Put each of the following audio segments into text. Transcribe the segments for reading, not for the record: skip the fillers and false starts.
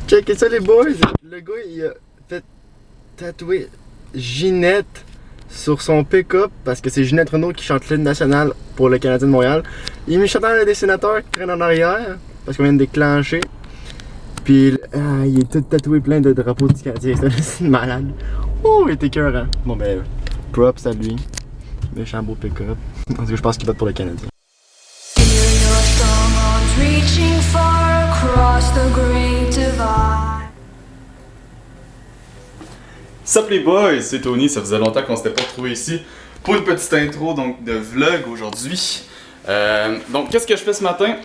Checkez ça les boys! Le gars il a fait tatouer Ginette sur son pick-up parce que c'est Ginette Renault qui chante l'hymne national pour le Canadien de Montréal. Il a mis chanteur des sénateurs qui traînent en arrière parce qu'on vient de déclencher. Puis il est tout tatoué plein de drapeaux du Canadien. C'est un malade. Oh, il était cœur, hein. Bon ben, props à lui. Méchant beau pick-up. En tout cas, je pense qu'il vote pour le Canadien. Sup les boys, c'est Tony, ça faisait longtemps qu'on s'était pas retrouvés ici pour une petite intro donc de vlog aujourd'hui. Donc qu'est-ce que je fais ce matin?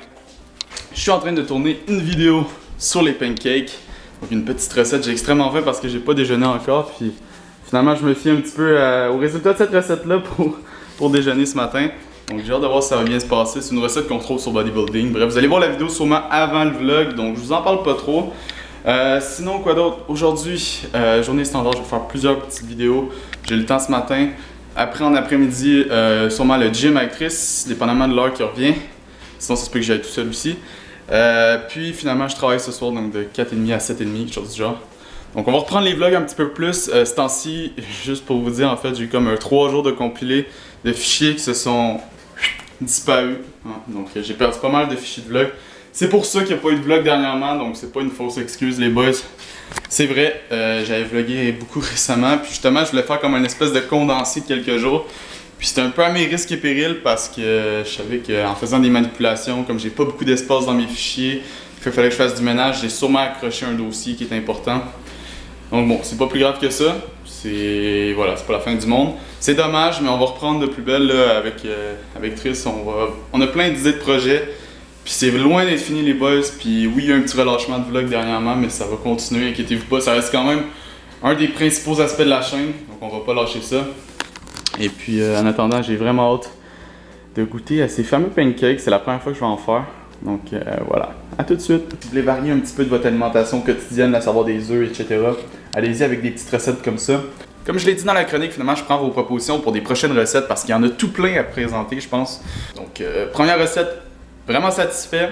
Je suis en train de tourner une vidéo sur les pancakes. Donc une petite recette, j'ai extrêmement faim parce que j'ai pas déjeuné encore. Puis finalement je me fie un petit peu au résultat de cette recette-là pour déjeuner ce matin. Donc j'ai hâte de voir si ça va bien se passer. C'est une recette qu'on trouve sur Bodybuilding. Bref, vous allez voir la vidéo sûrement avant le vlog, donc je vous en parle pas trop. Sinon quoi d'autre? Aujourd'hui, journée standard, je vais faire plusieurs petites vidéos. J'ai le temps ce matin. Après en après-midi, sûrement le gym avec Triss, dépendamment de l'heure qui revient. Sinon ça se peut que j'aille tout seul aussi. Puis finalement je travaille ce soir donc de 4h30 à 7h30, quelque chose du genre. Donc on va reprendre les vlogs un petit peu plus. Ce temps-ci, juste pour vous dire, en fait j'ai eu comme 3 jours de compilé de fichiers qui se sont disparus. Donc j'ai perdu pas mal de fichiers de vlog. C'est pour ça qu'il n'y a pas eu de vlog dernièrement, donc c'est pas une fausse excuse les boys. C'est vrai, j'avais vlogué beaucoup récemment, puis justement je voulais faire comme une espèce de condensé de quelques jours. Puis c'était un peu à mes risques et périls parce que je savais qu'en faisant des manipulations, comme j'ai pas beaucoup d'espace dans mes fichiers, qu'il fallait que je fasse du ménage, j'ai sûrement accroché un dossier qui est important. Donc bon, c'est pas plus grave que ça. Voilà, c'est pas la fin du monde. C'est dommage, mais on va reprendre de plus belle là, avec Triss. On a plein d'idées de projets. Puis c'est loin d'être fini les boys. Puis oui, il y a un petit relâchement de vlog dernièrement, mais ça va continuer, inquiétez-vous pas. Ça reste quand même un des principaux aspects de la chaîne. Donc on va pas lâcher ça. Et puis en attendant, j'ai vraiment hâte de goûter à ces fameux pancakes. C'est la première fois que je vais en faire. Donc voilà, à tout de suite. Vous voulez varier un petit peu de votre alimentation quotidienne, à savoir des œufs, etc. Allez-y avec des petites recettes comme ça. Comme je l'ai dit dans la chronique, finalement, je prends vos propositions pour des prochaines recettes parce qu'il y en a tout plein à présenter, je pense. Donc première recette, vraiment satisfait.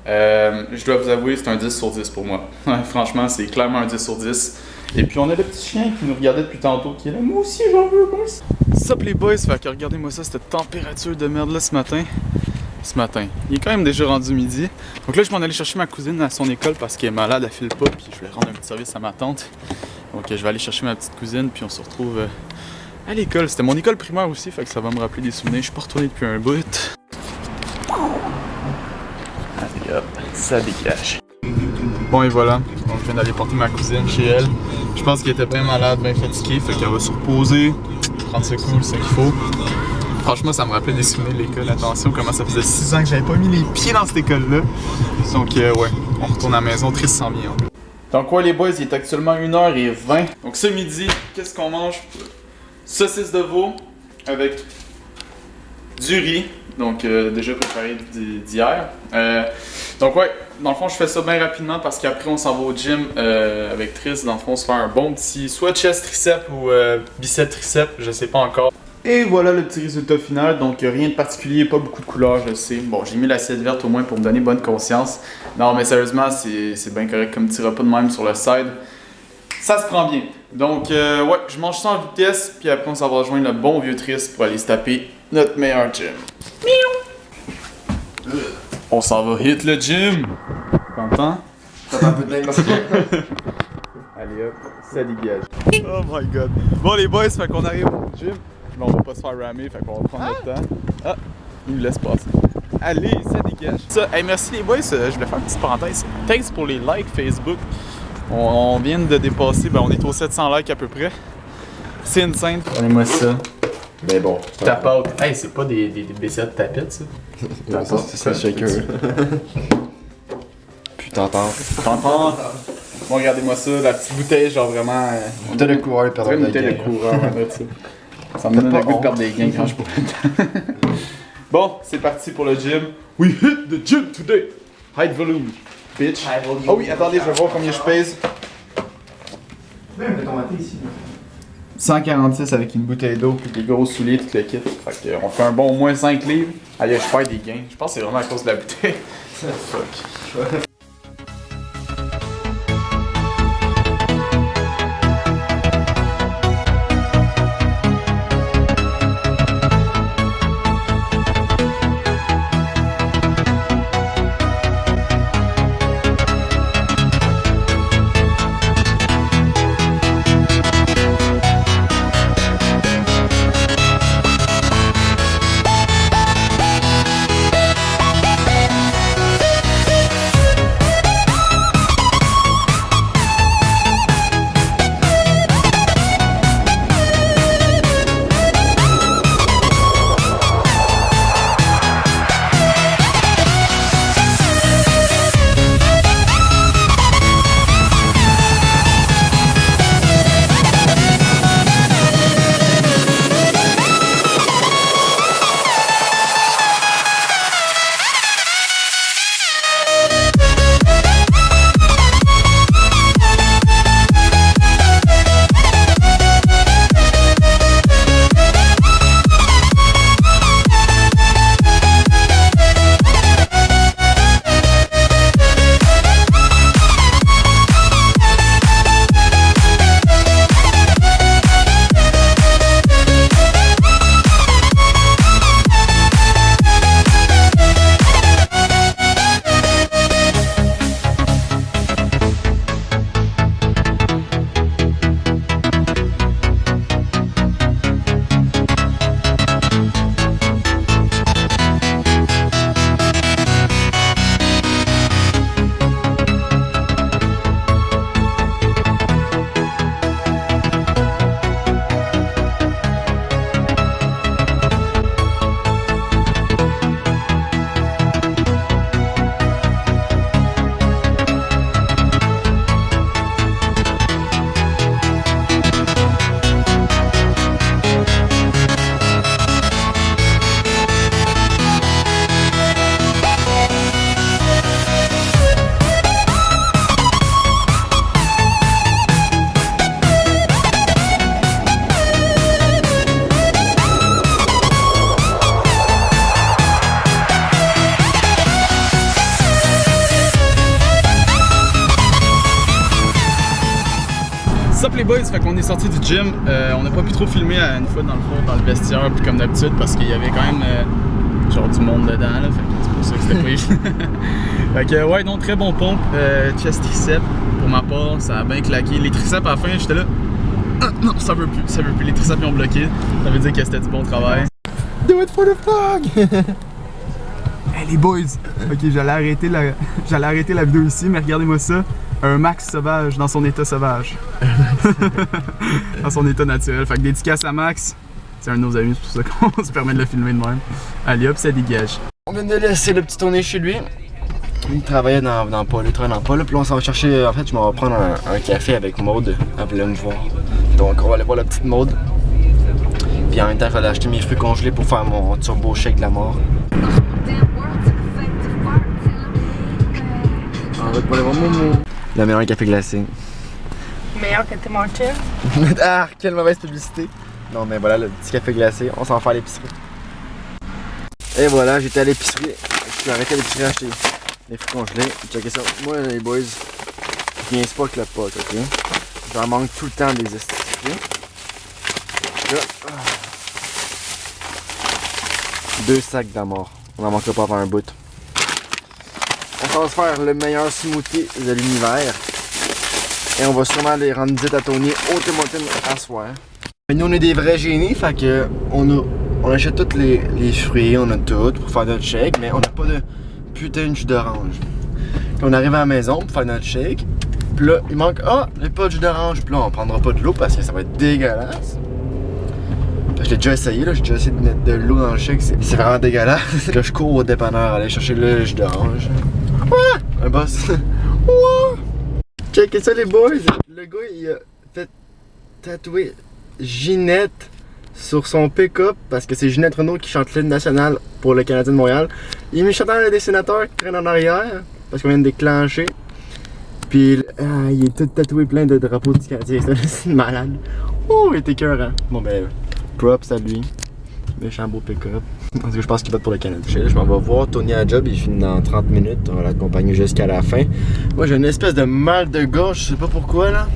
Je dois vous avouer, c'est un 10 sur 10 pour moi. Franchement, c'est clairement un 10 sur 10. Et puis on a le petit chien qui nous regardait depuis tantôt, qui est là. Moi aussi, j'en veux, moi aussi. Sup les boys, fait que regardez-moi ça, cette température de merde là ce matin. Il est quand même déjà rendu midi. Donc là, je m'en allais chercher ma cousine à son école parce qu'elle est malade, elle file pas, puis je vais rendre un petit service à ma tante. Donc je vais aller chercher ma petite cousine, puis on se retrouve à l'école. C'était mon école primaire aussi, fait que ça va me rappeler des souvenirs. Je suis pas retourné depuis un bout. Allez hop, ça dégage. Bon et voilà, donc je viens d'aller porter ma cousine chez elle. Je pense qu'elle était bien malade, bien fatiguée, fait qu'elle va se reposer, prendre ce cool, ce qu'il faut. Franchement, ça me rappelait des souvenirs de l'école. Attention, comment ça faisait 6 ans que j'avais pas mis les pieds dans cette école-là. Donc ouais, on retourne à la maison, triste sans bien. Donc ouais les boys, il est actuellement 1h20. Donc ce midi, qu'est-ce qu'on mange? Saucisse de veau avec du riz. Donc déjà préparé d'hier. Donc ouais, dans le fond je fais ça bien rapidement parce qu'après on s'en va au gym avec Triss. Dans le fond on se fait un bon petit soit chest tricep ou bicep tricep, je sais pas encore. Et voilà le petit résultat final, donc rien de particulier, pas beaucoup de couleurs, je sais. Bon, j'ai mis l'assiette verte au moins pour me donner bonne conscience. Non mais sérieusement, c'est bien correct comme petit repas de même sur le side. Ça se prend bien. Donc ouais, je mange ça en vitesse, puis après on s'en va rejoindre le bon vieux Triss pour aller se taper notre meilleur gym. Miaou! On s'en va hit le gym! Content? Ça fait un peu de dingue parce que... Allez hop, ça dégage. Oh my god. Bon les boys, fait qu'on arrive au gym. Là, on va pas se faire ramer, fait qu'on va prendre notre temps. Ah, il nous laisse passer. Allez, ça dégage. Ça, hey, merci les boys, je voulais faire une petite parenthèse. Thanks pour les likes Facebook. On vient de dépasser, ben on est aux 700 likes à peu près. C'est insane. Prenez-moi ça. Mais bon. Tapote. Hey, c'est pas des BCA de tapette, ça? Ça, c'est un shaker. Putain, t'entends. Bon, regardez-moi ça, la petite bouteille, genre vraiment. Bouteille de coureur, perdre une bouteille de coureur, ça. Ça me donne un goût de perdre des gains quand je bois. Bon, c'est parti pour le gym. We hit the gym today. High volume, bitch. Oh oui, attendez, je vais voir combien je pèse. Même de tomate ici. 146 avec une bouteille d'eau puis des gros souliers, tout le kit. Fait que on fait un bon au moins 5 livres. Allez, je perds des gains. Je pense que c'est vraiment à cause de la bouteille. Fuck. Sup les boys, fait qu'on est sorti du gym, on n'a pas pu trop filmer une fois dans le fond, dans le vestiaire, puis comme d'habitude, parce qu'il y avait quand même genre du monde dedans, là, fait que c'est pour ça que c'était pas évident. Fait que ouais, donc très bon pompe, chest tricep, pour ma part, ça a bien claqué. Les triceps à la fin, j'étais là, non, ça veut plus, les triceps ils ont bloqué, ça veut dire que c'était du bon travail. Do it for the vlog! Hey les boys, ok j'allais arrêter la vidéo ici, mais regardez-moi ça, un Max sauvage dans son état sauvage. Dans son état naturel, fait que dédicace à Max, c'est un de nos amis, c'est pour ça qu'on se permet de le filmer de même. Allez hop, ça dégage. On vient de laisser le petit tourné chez lui. Il travaillait dans Paul, il travaillait dans Paul, puis là on s'en va chercher, en fait je m'en vais prendre un café avec Maude, elle voulait me voir. Donc on va aller voir la petite Maude. Puis en même temps, il fallait acheter mes fruits congelés pour faire mon turbo shake de la mort. On va pour aller voir Momo. Le meilleur café glacé. Meilleur que Tim Hortons. Ah, quelle mauvaise publicité. Non mais voilà, le petit café glacé, on s'en va faire à l'épicerie. Et voilà, j'étais à l'épicerie. Je suis arrêté à l'épicerie à acheter les fruits congelés. Checkez ça. Moi les boys, je viens pas que le pote, ok? J'en manque tout le temps des estifiés. Là, 2 sacs d'amour. On en manquera pas avant un bout. On va se faire le meilleur smoothie de l'univers. Et on va sûrement les rendre visite à Tony au Tim Hortons à soir. Nous on est des vrais génies, fait que on achète tous les fruits, on a tout pour faire notre shake, mais on n'a pas de putain de jus d'orange. Puis on arrive à la maison pour faire notre shake. Puis là, il manque, il n'y a pas de jus d'orange. Puis là, on prendra pas de l'eau parce que ça va être dégueulasse. Je l'ai déjà essayé, j'ai déjà essayé de mettre de l'eau dans le shake, c'est vraiment dégueulasse. Là, je cours au dépanneur, aller chercher le jus d'orange. Ouais, un boss. Ouais. Checkez ça les boys. Le gars, il a fait tatouer Ginette sur son pick-up parce que c'est Ginette Renault qui chante l'hymne national pour le Canadien de Montréal. Il est mis chantant des sénateurs qui traînent en arrière parce qu'on vient de déclencher. Puis il est tout tatoué plein de drapeaux du Canadien, c'est malade. Oh, il était écœurant. Bon ben, props à lui. Méchant beau pick-up. En tout cas, je pense qu'il vote pour le Canada. Je m'en vais voir Tony à job, il finit dans 30 minutes. On va l'accompagner jusqu'à la fin. Moi, j'ai une espèce de mal de gorge, je sais pas pourquoi là. Là,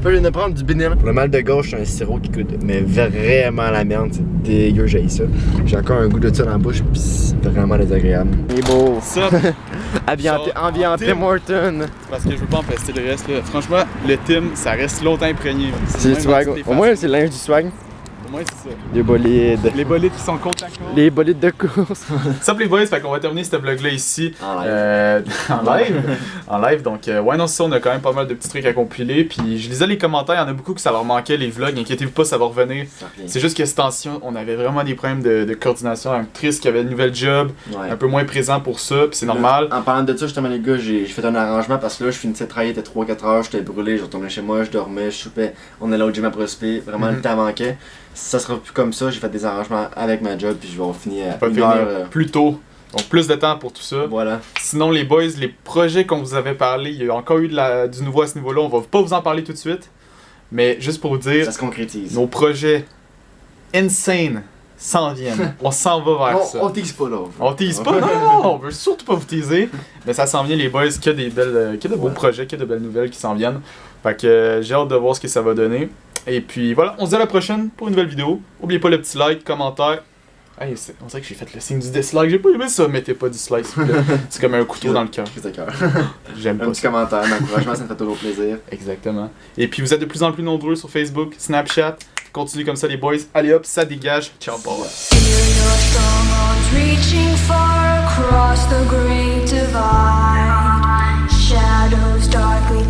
je viens de prendre du Benil. Le mal de gorge, c'est un sirop qui coûte mais vraiment la merde. C'est dégueu, j'ai ça. J'ai encore un goût de ça dans la bouche, pis c'est vraiment désagréable. Il est beau. Ça, Envie en Tim Hortons. parce que je veux pas empester le reste là. Franchement, le Tim, ça reste longtemps imprégné. C'est le swag. Au moins, c'est le linge du swag. Au moins, c'est ça. Les bolides. Les bolides qui sont côte à côte. Les bolides de course. Sup les boys, fait qu'on va terminer ce vlog là ici En live. en live, donc ouais non c'est ça, on a quand même pas mal de petits trucs à compiler. Puis je lisais les commentaires, il y en a beaucoup que ça leur manquait les vlogs, inquiétez-vous pas, ça va revenir. C'est juste que cette tension, on avait vraiment des problèmes de coordination avec Chris qui avait une nouvelle job, un peu moins présent pour ça, puis c'est normal. En parlant de ça, justement les gars, j'ai fait un arrangement parce que là je finissais de travailler, il était 3-4 heures, j'étais brûlé, je retournais chez moi, je dormais, je soupais, on allait au gym après souper, vraiment le temps manquait. Ça sera plus comme ça, j'ai fait des arrangements avec ma job puis je vais finir à 1h. Plus tôt. Donc plus de temps pour tout ça. Voilà. Sinon les boys, les projets qu'on vous avait parlé, il y a encore eu du nouveau à ce niveau-là, on va pas vous en parler tout de suite. Mais juste pour vous dire, ça se concrétise. Nos projets insane s'en viennent. On s'en va vers ça. On tease pas là. On tease pas, non, on veut surtout pas vous teaser. Mais ça s'en vient les boys, qu'il y a de beaux projets, qu'il y a de belles nouvelles qui s'en viennent. Fait que j'ai hâte de voir ce que ça va donner. Et puis voilà, on se dit à la prochaine pour une nouvelle vidéo. N'oubliez pas le petit like, commentaire. Hey, on dirait que j'ai fait le signe du dislike, j'ai pas aimé ça, mettez pas dislike. C'est comme un couteau dans le cœur. J'aime pas. Un petit commentaire, un encouragement, ça me fait toujours plaisir. Exactement. Et puis vous êtes de plus en plus nombreux sur Facebook, Snapchat. Continuez comme ça les boys. Allez hop, ça dégage. Ciao, bye. Shadows darkly